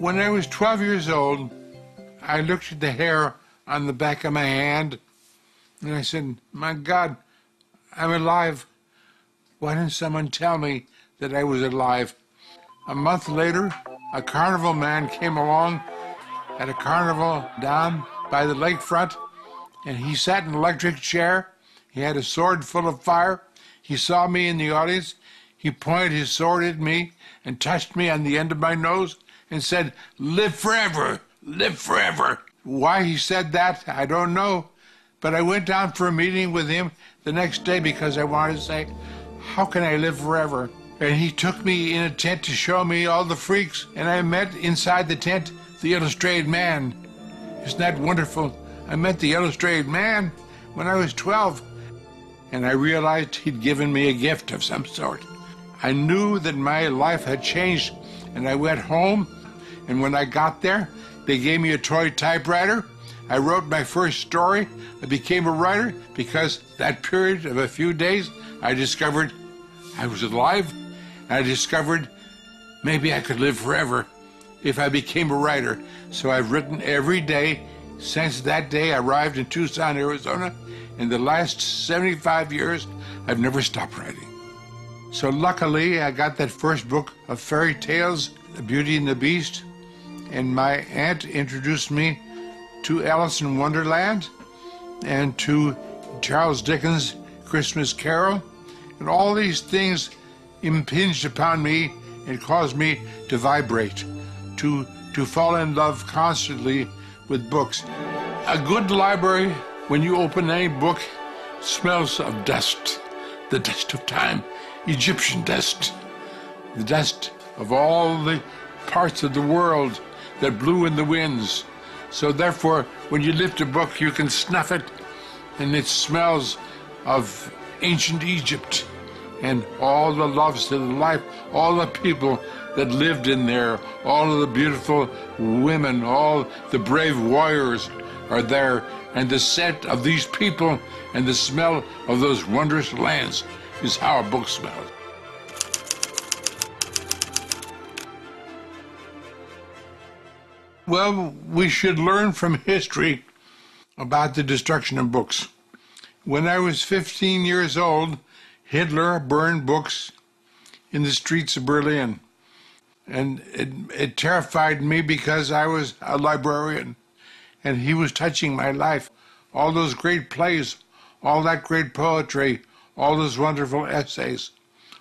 When I was 12 years old, I looked at the hair on the back of my hand and I said, my God, I'm alive. Why didn't someone tell me that I was alive? A month later, a carnival man came along at a carnival down by the lakefront, and he sat in an electric chair. He had a sword full of fire. He saw me in the audience. He pointed his sword at me and touched me on the end of my nose and said, live forever, live forever. Why he said that, I don't know. But I went down for a meeting with him the next day because I wanted to say, how can I live forever? And he took me in a tent to show me all the freaks, and I met inside the tent the illustrated man. Isn't that wonderful? I met the illustrated man when I was 12, and I realized he'd given me a gift of some sort. I knew that my life had changed, and I went home, and when I got there, they gave me a toy typewriter. I wrote my first story. I became a writer because that period of a few days, I discovered I was alive. I discovered maybe I could live forever if I became a writer. So I've written every day since that day I arrived in Tucson, Arizona. In the last 75 years, I've never stopped writing. So luckily, I got that first book of fairy tales, The Beauty and the Beast, and my aunt introduced me to Alice in Wonderland and to Charles Dickens' Christmas Carol, and all these things impinged upon me and caused me to vibrate, to fall in love constantly with books. A good library, when you open any book, smells of dust, the dust of time, Egyptian dust, the dust of all the parts of the world that blew in the winds. So therefore, when you lift a book, you can snuff it, and it smells of ancient Egypt and all the loves of the life, all the people that lived in there, all of the beautiful women, all the brave warriors are there, and the scent of these people and the smell of those wondrous lands is how a book smells. Well, we should learn from history about the destruction of books. When I was 15 years old, Hitler burned books in the streets of Berlin. And it terrified me because I was a librarian and he was touching my life. All those great plays, all that great poetry, all those wonderful essays,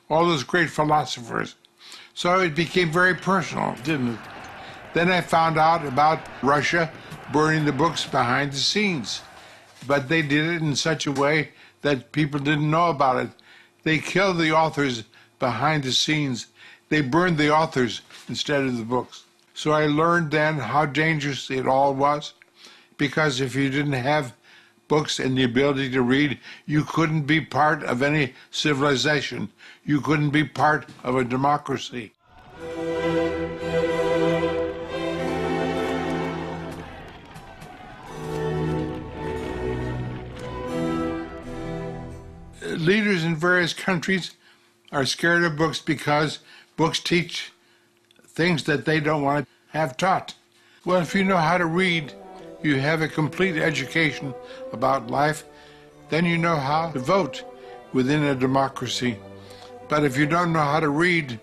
all those great philosophers. So it became very personal, didn't it? Then I found out about Russia burning the books behind the scenes. But they did it in such a way that people didn't know about it. They killed the authors behind the scenes. They burned the authors instead of the books. So I learned then how dangerous it all was, because if you didn't have books and the ability to read, you couldn't be part of any civilization. You couldn't be part of a democracy. Leaders in various countries are scared of books because books teach things that they don't want to have taught. Well, if you know how to read, you have a complete education about life, then you know how to vote within a democracy. But if you don't know how to read,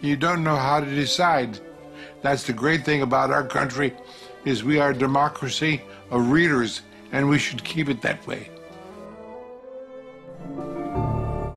you don't know how to decide. That's the great thing about our country, is we are a democracy of readers, and we should keep it that way.